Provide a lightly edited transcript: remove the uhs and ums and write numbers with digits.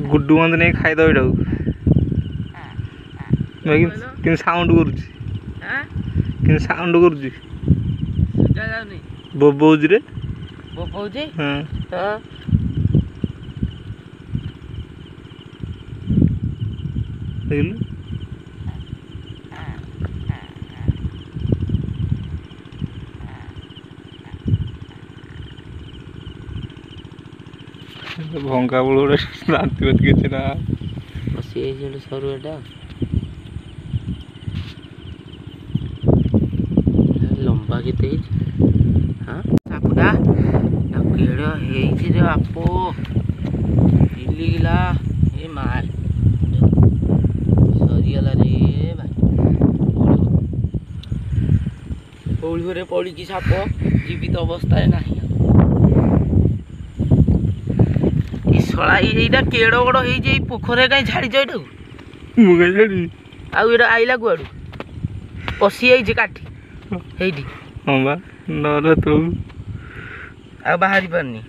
गुड्डू बंद नहीं खाई दो कि साउंड कर साउंड कर बोबौज रे बोबौज हां हां देख भंगा बोल शांति बात किसी ना बस ये जो सरू एटा लंबा केते हां सापुडा ना केड़ो हेई रे बापो हिली गिला ए मार सरियाला रे भाई ओळी रे पड़ी की साप जीवित अवस्था नाही सला एटा केड़ो बड़ हे जे पोखरे कहीं छाड़ी एटा मुगा छाड़ी आउ एटा आइला गुआडू पसी आई जे काठी हेडी हां बा नरे तो आ बाहरी पानी